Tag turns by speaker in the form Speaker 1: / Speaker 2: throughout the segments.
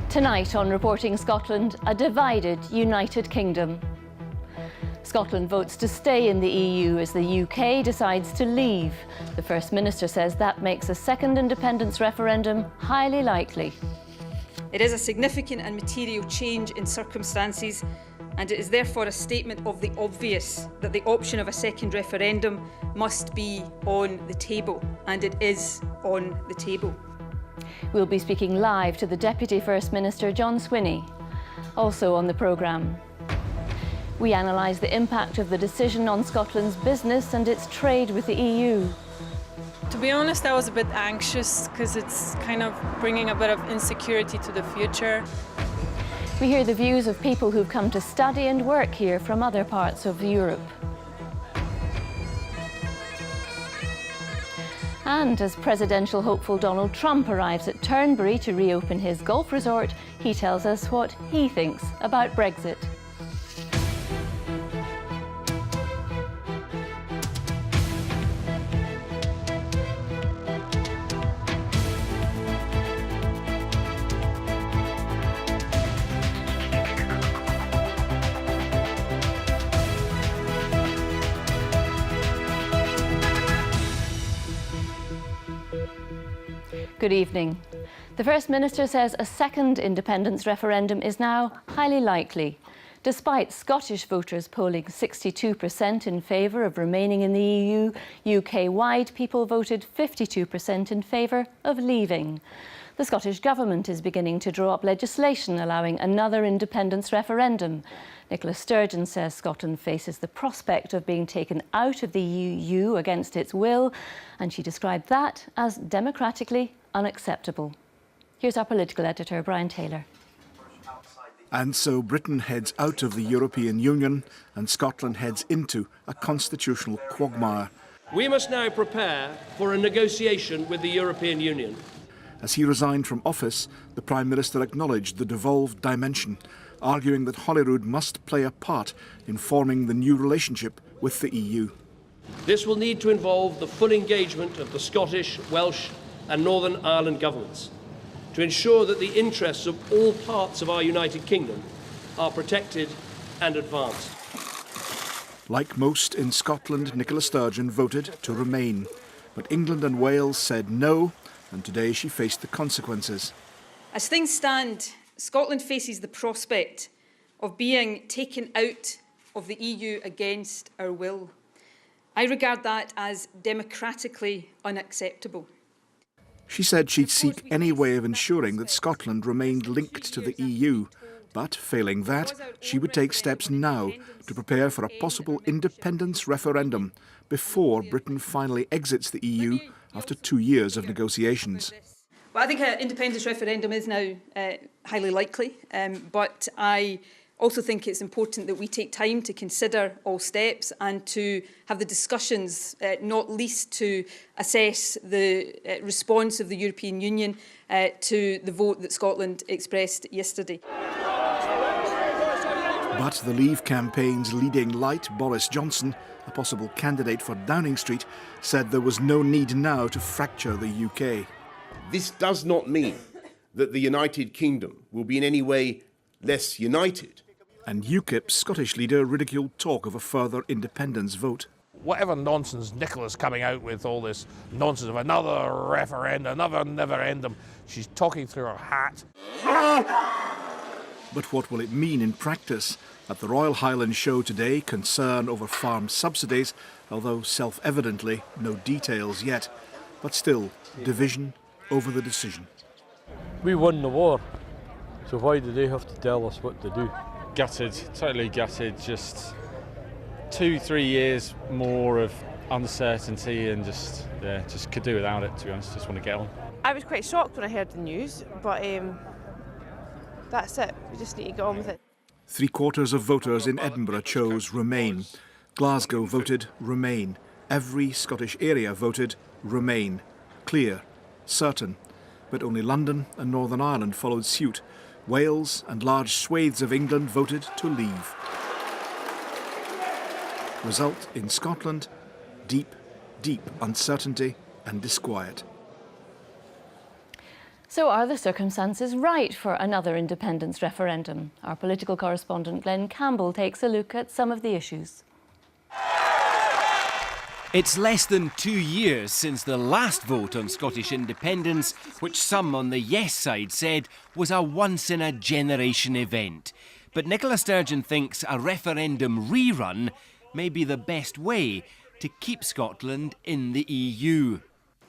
Speaker 1: Tonight on Reporting Scotland, a divided United Kingdom. Scotland votes to stay in the EU as the UK decides to leave. The First Minister says that makes a second independence referendum highly likely.
Speaker 2: It is a significant and material change in circumstances, and it is therefore a statement of the obvious that the option of a second referendum must be on the table, and it is on the table.
Speaker 1: We'll be speaking live to the Deputy First Minister, John Swinney. Also on the programme, we analyse the impact of the decision on Scotland's business and its trade with the EU.
Speaker 3: To be honest, I was a bit anxious because it's kind of bringing a bit of insecurity to the future.
Speaker 1: We hear the views of people who've come to study and work here from other parts of Europe. And as presidential hopeful Donald Trump arrives at Turnberry to reopen his golf resort, he tells us what he thinks about Brexit. Good evening. The First Minister says a second independence referendum is now highly likely, despite Scottish voters polling 62% in favour of remaining in the EU. UK-wide people voted 52% in favour of leaving. The Scottish Government is beginning to draw up legislation allowing another independence referendum. Nicola Sturgeon says Scotland faces the prospect of being taken out of the EU against its will, and she described that as democratically unacceptable. Here's our political editor, Brian Taylor.
Speaker 4: And so Britain heads out of the European Union and Scotland heads into a constitutional quagmire.
Speaker 5: We must now prepare for a negotiation with the European Union.
Speaker 4: As he resigned from office, the Prime Minister acknowledged the devolved dimension, arguing that Holyrood must play a part in forming the new relationship with the EU.
Speaker 5: This will need to involve the full engagement of the Scottish, Welsh and Northern Ireland governments to ensure that the interests of all parts of our United Kingdom are protected and advanced.
Speaker 4: Like most in Scotland, Nicola Sturgeon voted to remain, but England and Wales said no, and today she faced the consequences.
Speaker 2: As things stand, Scotland faces the prospect of being taken out of the EU against our will. I regard that as democratically unacceptable.
Speaker 4: She said she'd seek any way of ensuring that Scotland remained linked to the EU, but failing that, she would take steps now to prepare for a possible independence referendum before Britain finally exits the EU after 2 years of negotiations.
Speaker 2: Well, I think an independence referendum is now highly likely, but I also think it's important that we take time to consider all steps and to have the discussions, not least to assess the response of the European Union to the vote that Scotland expressed yesterday.
Speaker 4: But the Leave campaign's leading light, Boris Johnson, a possible candidate for Downing Street, said there was no need now to fracture the UK.
Speaker 6: This does not mean that the United Kingdom will be in any way less united.
Speaker 4: And UKIP's Scottish leader ridiculed talk of a further independence vote.
Speaker 7: Whatever nonsense Nicola's coming out with, all this nonsense of another referendum, another never-endum, she's talking through her hat.
Speaker 4: But what will it mean in practice? At the Royal Highland show today, concern over farm subsidies, although self-evidently no details yet. But still, division over the decision.
Speaker 8: We won the war, so why do they have to tell us what to do?
Speaker 9: Gutted, totally gutted, just 2-3 years more of uncertainty and just could do without it, to be honest. Just want to get on.
Speaker 10: I was quite shocked when I heard the news, but that's it. We just need to get on with it.
Speaker 4: 3/4 of voters in Edinburgh chose Remain. Glasgow voted Remain. Every Scottish area voted Remain. Clear, certain. But only London and Northern Ireland followed suit. Wales and large swathes of England voted to leave. Result in Scotland, deep, deep uncertainty and disquiet.
Speaker 1: So are the circumstances right for another independence referendum? Our political correspondent Glenn Campbell takes a look at some of the issues.
Speaker 11: It's less than 2 years since the last vote on Scottish independence, which some on the yes side said was a once-in-a-generation event. But Nicola Sturgeon thinks a referendum rerun may be the best way to keep Scotland in the EU.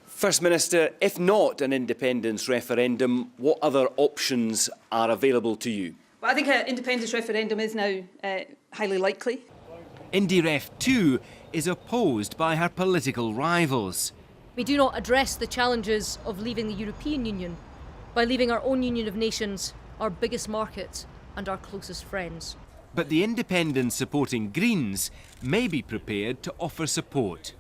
Speaker 11: First Minister, if not an independence referendum, what other options are available to you?
Speaker 2: Well, I think an independence referendum is now highly likely.
Speaker 11: IndyRef 2 is opposed by her political rivals.
Speaker 12: We do not address the challenges of leaving the European Union by leaving our own union of nations, our biggest market and our closest friends.
Speaker 11: But the independence-supporting Greens may be prepared to offer support.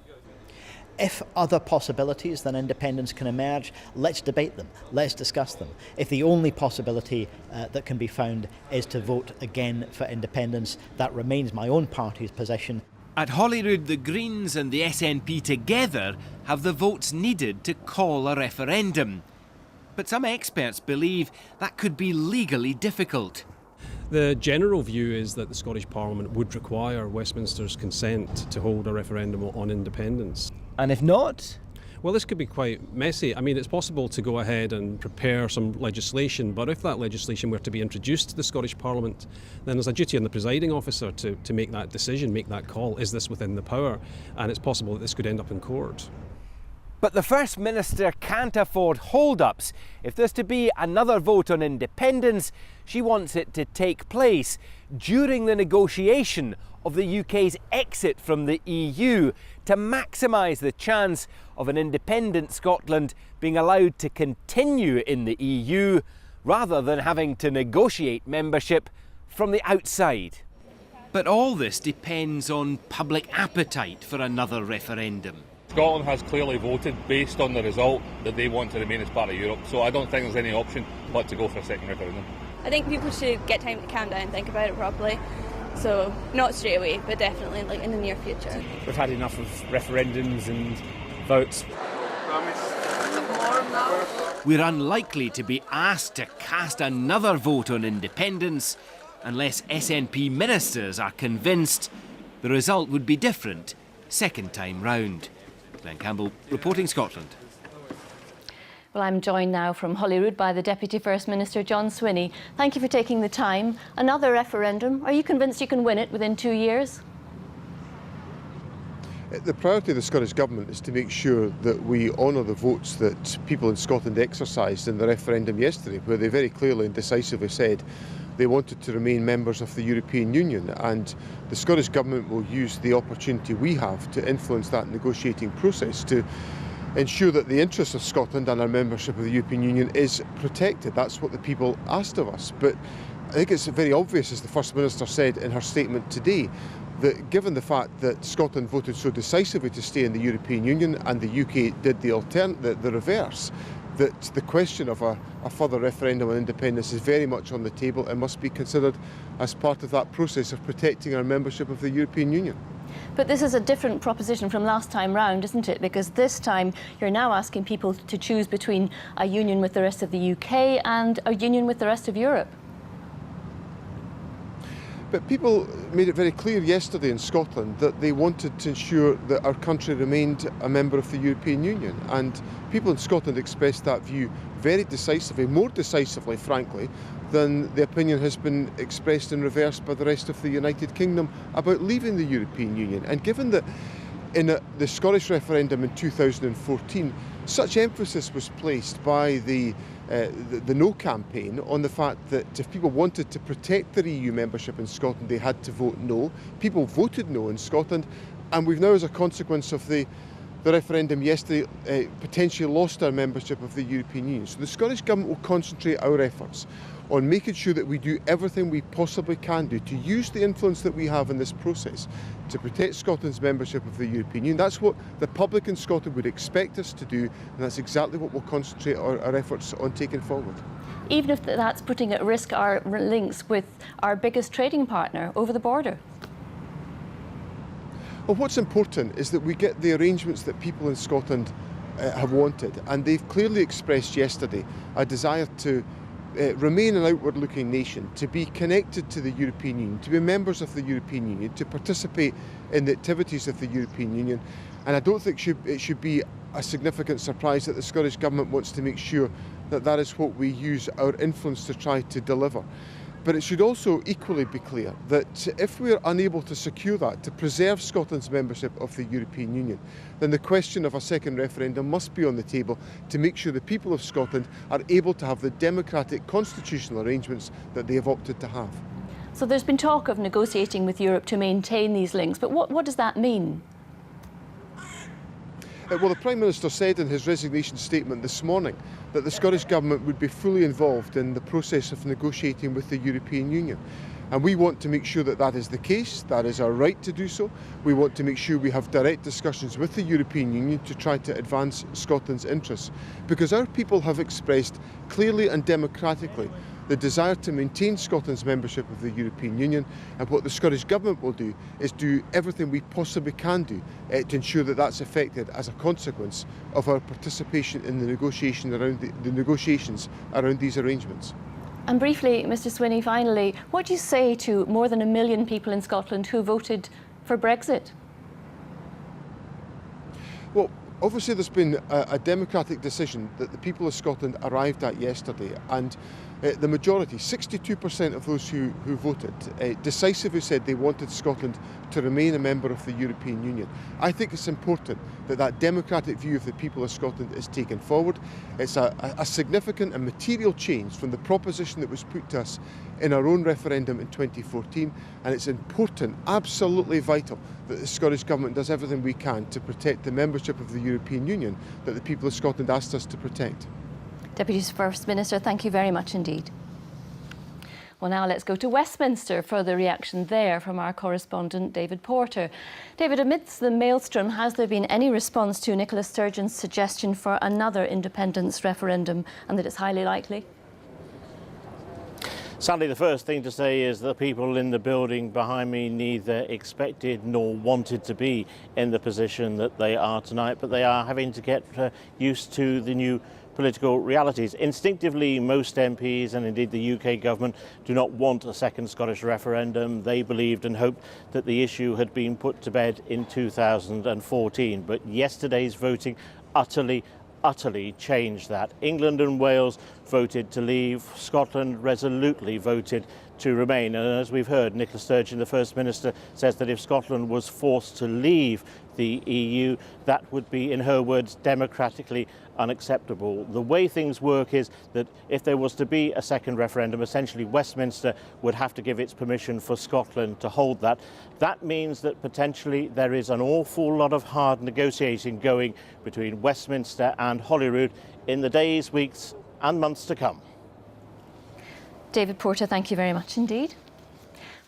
Speaker 13: If other possibilities than independence can emerge, let's debate them, let's discuss them. If the only possibility that can be found is to vote again for independence, that remains my own party's position.
Speaker 11: At Holyrood, the Greens and the SNP together have the votes needed to call a referendum. But some experts believe that could be legally difficult.
Speaker 5: The general view is that the Scottish Parliament would require Westminster's consent to hold a referendum on independence.
Speaker 13: And if not?
Speaker 5: Well, this could be quite messy. I mean, it's possible to go ahead and prepare some legislation, but if that legislation were to be introduced to the Scottish Parliament, then there's a duty on the presiding officer to make that decision, make that call. Is this within the power? And it's possible that this could end up in court.
Speaker 11: But the First Minister can't afford hold-ups. If there's to be another vote on independence, she wants it to take place during the negotiation of the UK's exit from the EU to maximise the chance of an independent Scotland being allowed to continue in the EU rather than having to negotiate membership from the outside. But all this depends on public appetite for another referendum.
Speaker 9: Scotland has clearly voted based on the result that they want to remain as part of Europe, so I don't think there's any option but to go for a second referendum.
Speaker 10: I think people should get time to calm down and think about it properly. So not straight away, but definitely like in the near future.
Speaker 14: We've had enough of referendums and votes.
Speaker 11: We're unlikely to be asked to cast another vote on independence unless SNP ministers are convinced the result would be different second time round. Glenn Campbell, reporting Scotland.
Speaker 1: Well, I'm joined now from Holyrood by the Deputy First Minister, John Swinney. Thank you for taking the time. Another referendum. Are you convinced you can win it within 2 years?
Speaker 15: The priority of the Scottish Government is to make sure that we honour the votes that people in Scotland exercised in the referendum yesterday, where they very clearly and decisively said they wanted to remain members of the European Union, and the Scottish Government will use the opportunity we have to influence that negotiating process to ensure that the interests of Scotland and our membership of the European Union is protected. That's what the people asked of us. But I think it's very obvious, as the First Minister said in her statement today, that given the fact that Scotland voted so decisively to stay in the European Union and the UK did the reverse, that the question of a further referendum on independence is very much on the table and must be considered as part of that process of protecting our membership of the European Union.
Speaker 1: But this is a different proposition from last time round, isn't it? Because this time you're now asking people to choose between a union with the rest of the UK and a union with the rest of Europe.
Speaker 15: But people made it very clear yesterday in Scotland that they wanted to ensure that our country remained a member of the European Union. And people in Scotland expressed that view very decisively, more decisively, frankly, than the opinion has been expressed in reverse by the rest of the United Kingdom about leaving the European Union. And given that in the Scottish referendum in 2014, such emphasis was placed by the No campaign on the fact that if people wanted to protect their EU membership in Scotland, they had to vote no. People voted no in Scotland, and we've now, as a consequence of the referendum yesterday, potentially lost our membership of the European Union. So the Scottish Government will concentrate our efforts on making sure that we do everything we possibly can do to use the influence that we have in this process to protect Scotland's membership of the European Union. That's what the public in Scotland would expect us to do, and that's exactly what we'll concentrate our efforts on taking forward.
Speaker 1: Even if that's putting at risk our links with our biggest trading partner over the border?
Speaker 15: Well, what's important is that we get the arrangements that people in Scotland have wanted, and they've clearly expressed yesterday a desire to remain an outward-looking nation, to be connected to the European Union, to be members of the European Union, to participate in the activities of the European Union. And I don't think it should be a significant surprise that the Scottish Government wants to make sure that that is what we use our influence to try to deliver. But it should also equally be clear that if we are unable to secure that, to preserve Scotland's membership of the European Union, then the question of a second referendum must be on the table to make sure the people of Scotland are able to have the democratic constitutional arrangements that they have opted to have.
Speaker 1: So there's been talk of negotiating with Europe to maintain these links, but what does that mean?
Speaker 15: Well, the Prime Minister said in his resignation statement this morning that the Scottish Government would be fully involved in the process of negotiating with the European Union. And we want to make sure that that is the case. That is our right to do so. We want to make sure we have direct discussions with the European Union to try to advance Scotland's interests. Because our people have expressed clearly and democratically the desire to maintain Scotland's membership of the European Union, and what the Scottish Government will do is do everything we possibly can do to ensure that that's effected as a consequence of our participation in the negotiations around these arrangements.
Speaker 1: And briefly, Mr Swinney, finally, what do you say to more than 1 million people in Scotland who voted for Brexit?
Speaker 15: Well, obviously there's been a democratic decision that the people of Scotland arrived at yesterday, and the majority, 62% of those who voted, decisively said they wanted Scotland to remain a member of the European Union. I think it's important that that democratic view of the people of Scotland is taken forward. It's a significant and material change from the proposition that was put to us in our own referendum in 2014, and it's important, absolutely vital, that the Scottish Government does everything we can to protect the membership of the European Union that the people of Scotland asked us to protect.
Speaker 1: Deputy First Minister, thank you very much indeed. Well, now let's go to Westminster for the reaction there from our correspondent David Porter. David, amidst the maelstrom, has there been any response to Nicola Sturgeon's suggestion for another independence referendum, and that it's highly likely?
Speaker 7: Sadly, the first thing to say is that people in the building behind me neither expected nor wanted to be in the position that they are tonight, but they are having to get used to the new political realities. Instinctively, most MPs and indeed the UK government do not want a second Scottish referendum. They believed and hoped that the issue had been put to bed in 2014. But yesterday's voting utterly changed that. England and Wales voted to leave. Scotland resolutely voted to remain. And as we've heard, Nicola Sturgeon, the First Minister, says that if Scotland was forced to leave the EU, that would be, in her words, democratically unacceptable. The way things work is that if there was to be a second referendum, essentially Westminster would have to give its permission for Scotland to hold that. That means that potentially there is an awful lot of hard negotiating going between Westminster and Holyrood in the days, weeks and months to come.
Speaker 1: David Porter, thank you very much indeed.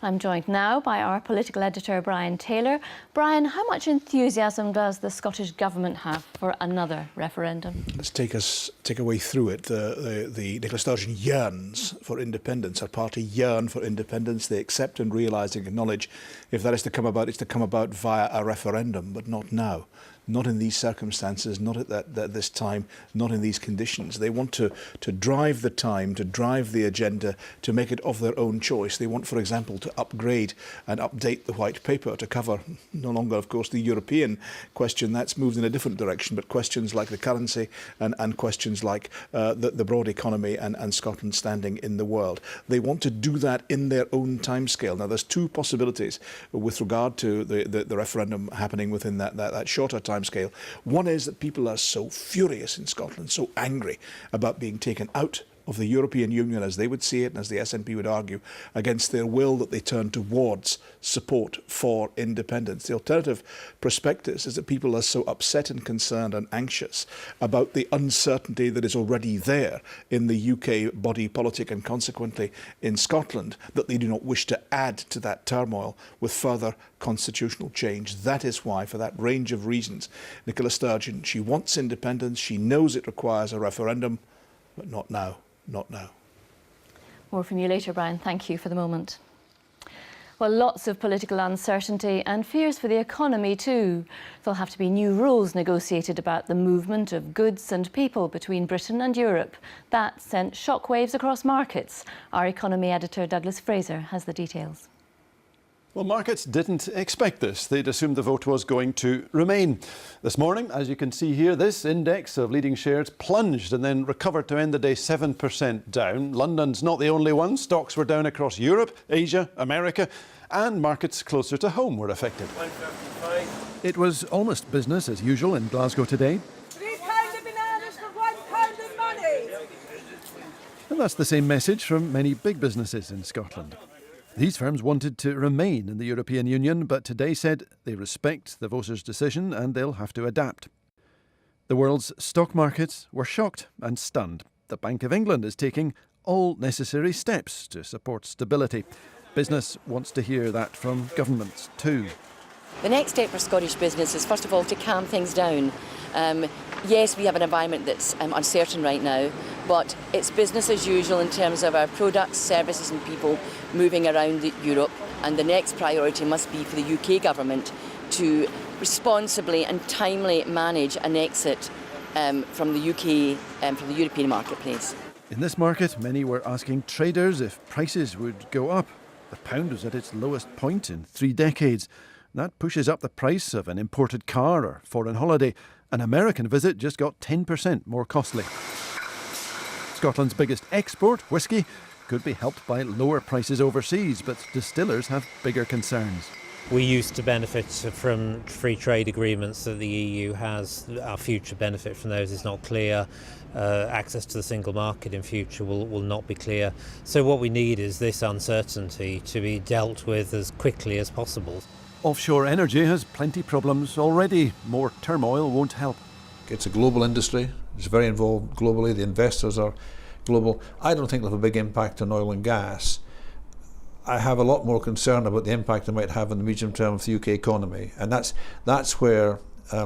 Speaker 1: I'm joined now by our political editor, Brian Taylor. Brian, how much enthusiasm does the Scottish Government have for another referendum?
Speaker 4: Let's take a way through it. The Nicola Sturgeon yearns for independence. Her party yearn for independence. They accept and realise and acknowledge if that is to come about, it's to come about via a referendum, but not now. Not in these circumstances, not at this time, not in these conditions. They want to drive the time, to drive the agenda, to make it of their own choice. They want, for example, to upgrade and update the white paper to cover no longer, of course, the European question. That's moved in a different direction, but questions like the currency and questions like the broad economy and Scotland's standing in the world. They want to do that in their own timescale. Now, there's two possibilities with regard to the referendum happening within that shorter timescale. One is that people are so furious in Scotland, so angry about being taken out of the European Union as they would see it and as the SNP would argue, against their will, that they turn towards support for independence. The alternative prospectus is that people are so upset and concerned and anxious about the uncertainty that is already there in the UK body politic and consequently in Scotland that they do not wish to add to that turmoil with further constitutional change. That is why, for that range of reasons, Nicola Sturgeon, she wants independence, she knows it requires a referendum, but not now. Not now.
Speaker 1: More from you later, Brian. Thank you for the moment. Well, lots of political uncertainty and fears for the economy too. There'll have to be new rules negotiated about the movement of goods and people between Britain and Europe. That sent shockwaves across markets. Our economy editor Douglas Fraser has the details.
Speaker 16: Well, markets didn't expect this. They'd assumed the vote was going to remain. This morning, as you can see here, this index of leading shares plunged and then recovered to end the day 7% down. London's not the only one. Stocks were down across Europe, Asia, America, and markets closer to home were affected. It was almost business as usual in Glasgow today.
Speaker 17: £3 bananas for £1 money.
Speaker 16: And that's the same message from many big businesses in Scotland. These firms wanted to remain in the European Union, but today said they respect the voters' decision and they'll have to adapt. The world's stock markets were shocked and stunned. The Bank of England is taking all necessary steps to support stability. Business wants to hear that from governments too.
Speaker 18: The next step for Scottish business is, first of all, to calm things down. Yes, we have an environment that's uncertain right now, but it's business as usual in terms of our products, services and people moving around Europe. And the next priority must be for the UK government to responsibly and timely manage an exit from the UK and from the European marketplace.
Speaker 16: In this market, many were asking traders if prices would go up. The pound was at its lowest point in 3 decades. That pushes up the price of an imported car or foreign holiday. An American visit just got 10% more costly. Scotland's biggest export, whisky, could be helped by lower prices overseas, but distillers have bigger concerns.
Speaker 19: We used to benefit from free trade agreements that the EU has. Our future benefit from those is not clear. Access to the single market in future will not be clear. So what we need is this uncertainty to be dealt with as quickly as possible.
Speaker 16: Offshore energy has plenty problems already. More turmoil won't help.
Speaker 20: It's a global industry. It's very involved globally. The investors are global. I don't think it'll have a big impact on oil and gas. I have a lot more concern about the impact it might have on the medium term of the UK economy. And that's where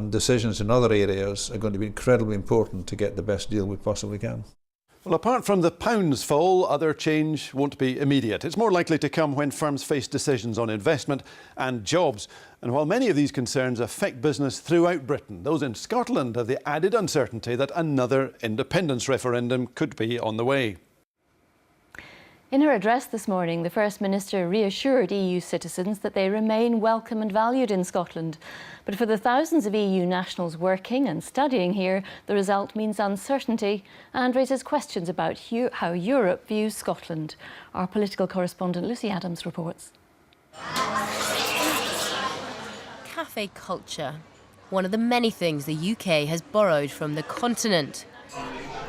Speaker 20: decisions in other areas are going to be incredibly important to get the best deal we possibly can.
Speaker 16: Well, apart from the pound's fall, other change won't be immediate. It's more likely to come when firms face decisions on investment and jobs. And while many of these concerns affect business throughout Britain, those in Scotland have the added uncertainty that another independence referendum could be on the way.
Speaker 1: In her address this morning, the First Minister reassured EU citizens that they remain welcome and valued in Scotland. But for the thousands of EU nationals working and studying here, the result means uncertainty and raises questions about how Europe views Scotland. Our political correspondent Lucy Adams reports.
Speaker 21: Cafe culture, one of the many things the UK has borrowed from the continent.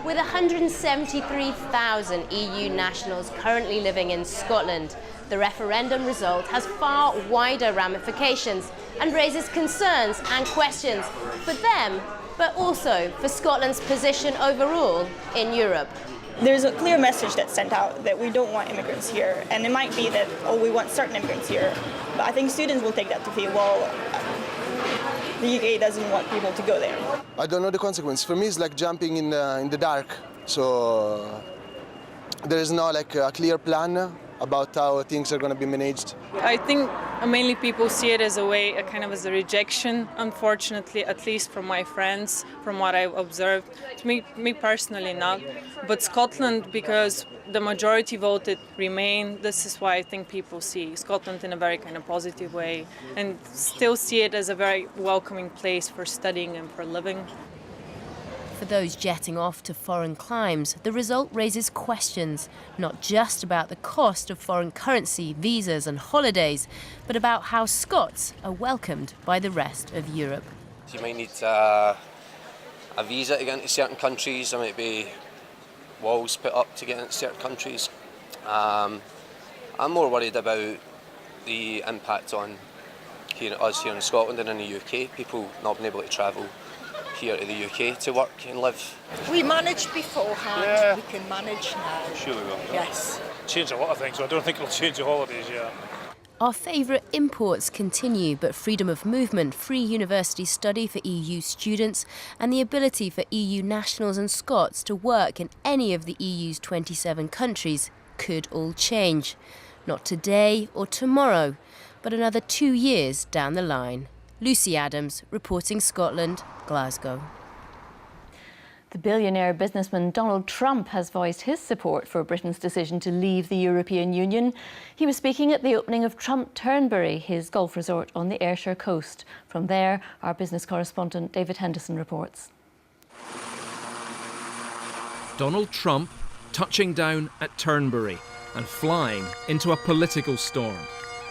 Speaker 22: With 173,000 EU nationals currently living in Scotland, the referendum result has far wider ramifications and raises concerns and questions for them, but also for Scotland's position overall in Europe.
Speaker 23: There's a clear message that's sent out that we don't want immigrants here, and it might be that, we want certain immigrants here, but I think students will take that to feel, the UK doesn't want people to go there.
Speaker 24: I don't know the consequence. For me, it's like jumping in the dark. So there is no a clear plan about how things are going to be managed.
Speaker 3: I think mainly people see it as a way, kind of as a rejection, unfortunately, at least from my friends, from what I've observed. To me personally not, but Scotland, because the majority voted Remain, this is why I think people see Scotland in a very kind of positive way and still see it as a very welcoming place for studying and for living.
Speaker 21: For those jetting off to foreign climes, the result raises questions, not just about the cost of foreign currency, visas and holidays, but about how Scots are welcomed by the rest of Europe.
Speaker 25: You might need a visa to get into certain countries. There might be walls put up to get into certain countries. I'm more worried about the impact on us here in Scotland and in the UK, people not being able to travel here to the UK to work and live.
Speaker 26: We managed beforehand, we can manage now.
Speaker 27: Sure we will.
Speaker 26: Yes.
Speaker 27: Change a lot of things, so I don't think it'll change the holidays, yeah.
Speaker 21: Our favourite imports continue, but freedom of movement, free university study for EU students and the ability for EU nationals and Scots to work in any of the EU's 27 countries could all change. Not today or tomorrow, but another 2 years down the line. Lucy Adams, reporting Scotland, Glasgow.
Speaker 1: The billionaire businessman Donald Trump has voiced his support for Britain's decision to leave the European Union. He was speaking at the opening of Trump Turnberry, his golf resort on the Ayrshire coast. From there, our business correspondent David Henderson reports.
Speaker 2: Donald Trump touching down at Turnberry and flying into a political storm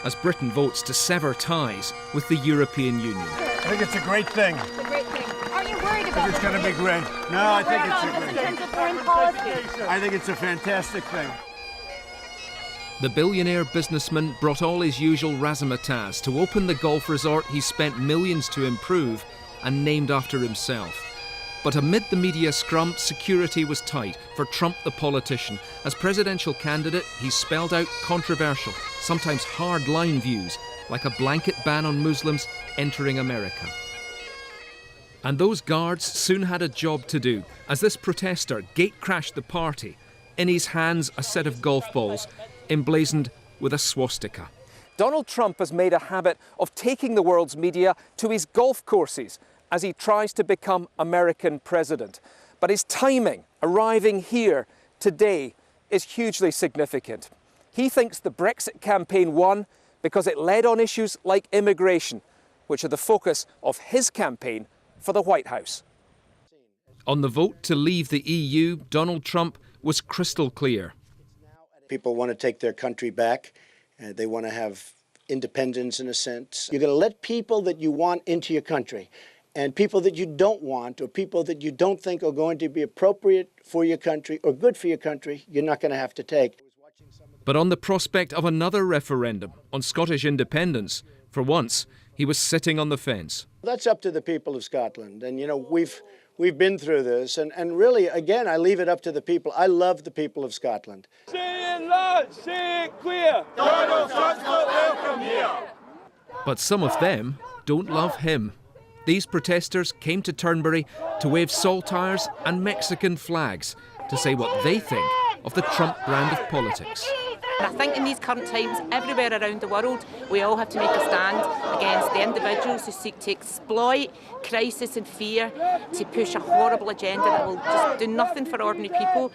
Speaker 2: as Britain votes to sever ties with the European Union.
Speaker 5: I think it's a great thing.
Speaker 17: It's a great thing. Are you worried about it?
Speaker 5: It's going to be great. No, I think it's a great
Speaker 17: in terms of foreign policy?
Speaker 5: I think it's a fantastic thing.
Speaker 2: The billionaire businessman brought all his usual razzmatazz to open the golf resort he spent millions to improve and named after himself. But amid the media scrum, security was tight for Trump the politician. As presidential candidate, he spelled out controversial, sometimes hard-line views, like a blanket ban on Muslims entering America. And those guards soon had a job to do, as this protester gate-crashed the party, in his hands a set of golf balls, emblazoned with a swastika.
Speaker 11: Donald Trump has made a habit of taking the world's media to his golf courses as he tries to become American president. But his timing, arriving here today, is hugely significant. He thinks the Brexit campaign won because it led on issues like immigration, which are the focus of his campaign for the White House.
Speaker 2: On the vote to leave the EU, Donald Trump was crystal clear.
Speaker 6: People want to take their country back. They want to have independence in a sense. You're going to let people that you want into your country, and people that you don't want, or people that you don't think are going to be appropriate for your country or good for your country, you're not going to have to take.
Speaker 2: But on the prospect of another referendum on Scottish independence, for once, he was sitting on the fence.
Speaker 6: That's up to the people of Scotland. And, you know, we've been through this. And really, again, I leave it up to the people. I love the people of Scotland.
Speaker 5: Say it loud, say it clear. Donald Trump's not welcome here.
Speaker 2: But some of them don't love him. These protesters came to Turnberry to wave saltires and Mexican flags to say what they think of the Trump brand of politics.
Speaker 8: I think in these current times, everywhere around the world, we all have to make a stand against the individuals who seek to exploit crisis and fear to push a horrible agenda that will just do nothing for ordinary people.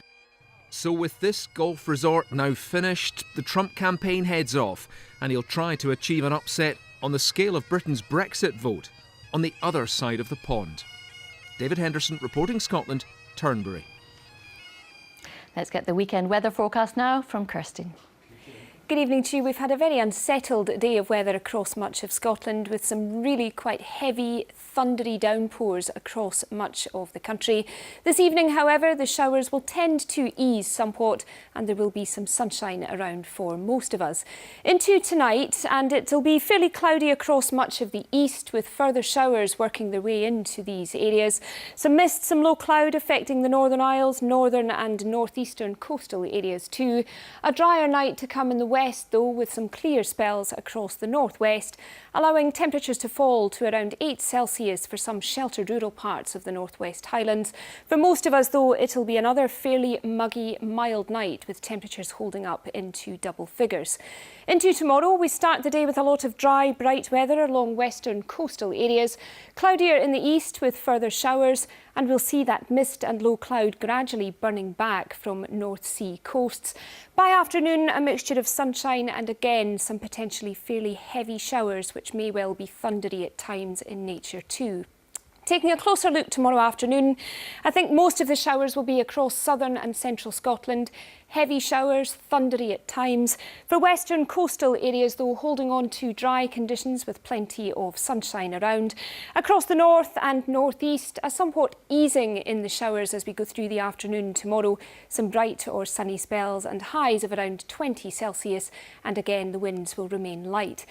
Speaker 2: So with this golf resort now finished, the Trump campaign heads off, and he'll try to achieve an upset on the scale of Britain's Brexit vote on the other side of the pond. David Henderson, reporting Scotland, Turnberry.
Speaker 1: Let's get the weekend weather forecast now from Kirsty.
Speaker 9: Good evening to you. We've had a very unsettled day of weather across much of Scotland, with some really quite heavy, thundery downpours across much of the country. This evening, however, the showers will tend to ease somewhat, and there will be some sunshine around for most of us. Into tonight, and it'll be fairly cloudy across much of the east, with further showers working their way into these areas. Some mist, some low cloud affecting the Northern Isles, northern and northeastern coastal areas too. A drier night to come in the west, though, with some clear spells across the northwest, allowing temperatures to fall to around 8 Celsius for some sheltered rural parts of the Northwest Highlands. For most of us, though, it'll be another fairly muggy, mild night, with temperatures holding up into double figures. Into tomorrow, we start the day with a lot of dry, bright weather along western coastal areas, cloudier in the east with further showers, and we'll see that mist and low cloud gradually burning back from North Sea coasts. By afternoon, a mixture of sunshine and again some potentially fairly heavy showers, which may well be thundery at times in nature too. Taking a closer look tomorrow afternoon, I think most of the showers will be across southern and central Scotland. Heavy showers, thundery at times. For western coastal areas, though, holding on to dry conditions with plenty of sunshine around. Across the north and northeast, a somewhat easing in the showers as we go through the afternoon tomorrow. Some bright or sunny spells and highs of around 20 Celsius, and again the winds will remain light.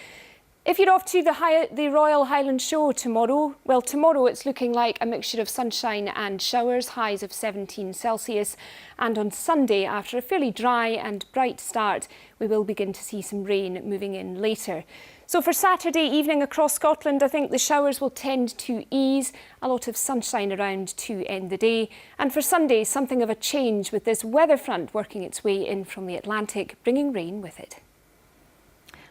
Speaker 9: If you're off to the Royal Highland Show tomorrow, well, tomorrow it's looking like a mixture of sunshine and showers, highs of 17 Celsius. And on Sunday, after a fairly dry and bright start, we will begin to see some rain moving in later. So for Saturday evening across Scotland, I think the showers will tend to ease, a lot of sunshine around to end the day. And for Sunday, something of a change with this weather front working its way in from the Atlantic, bringing rain with it.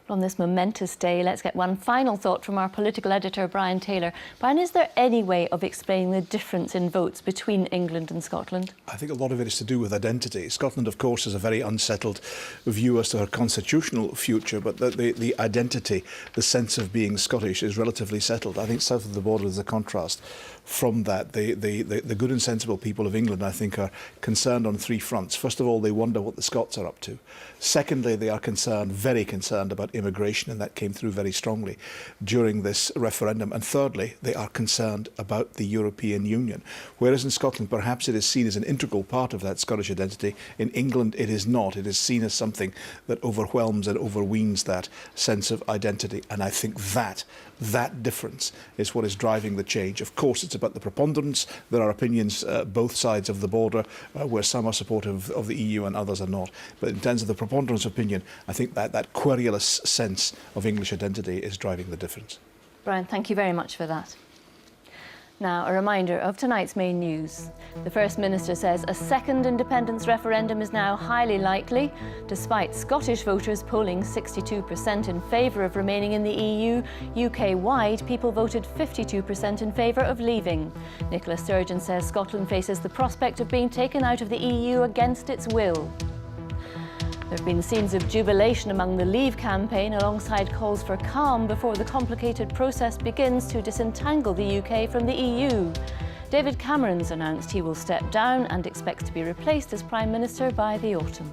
Speaker 1: On this momentous day, let's get one final thought from our political editor, Brian Taylor. Brian, is there any way of explaining the difference in votes between England and Scotland?
Speaker 4: I think a lot of it is to do with identity. Scotland, of course, has a very unsettled view as to her constitutional future, but the identity, the sense of being Scottish is relatively settled. I think south of the border is a contrast from that. The good and sensible people of England, I think, are concerned on three fronts. First of all, they wonder what the Scots are up to. Secondly, they are concerned, very concerned about immigration, and that came through very strongly during this referendum. And thirdly, they are concerned about the European Union. Whereas in Scotland, perhaps it is seen as an integral part of that Scottish identity. In England, it is not. It is seen as something that overwhelms and overweenes that sense of identity. And I think that difference is what is driving the change. Of course, it's about the preponderance. There are opinions both sides of the border where some are supportive of the EU and others are not. But in terms of the preponderance opinion, I think that querulous sense of English identity is driving the difference.
Speaker 1: Brian, thank you very much for that. Now, a reminder of tonight's main news. The First Minister says a second independence referendum is now highly likely. Despite Scottish voters polling 62% in favour of remaining in the EU, UK-wide people voted 52% in favour of leaving. Nicola Sturgeon says Scotland faces the prospect of being taken out of the EU against its will. There have been scenes of jubilation among the Leave campaign alongside calls for calm before the complicated process begins to disentangle the UK from the EU. David Cameron's announced he will step down and expects to be replaced as Prime Minister by the autumn.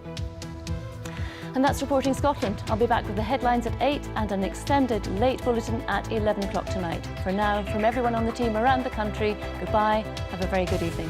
Speaker 1: And that's Reporting Scotland. I'll be back with the headlines at 8 and an extended late bulletin at 11 o'clock tonight. For now, from everyone on the team around the country, goodbye, have a very good evening.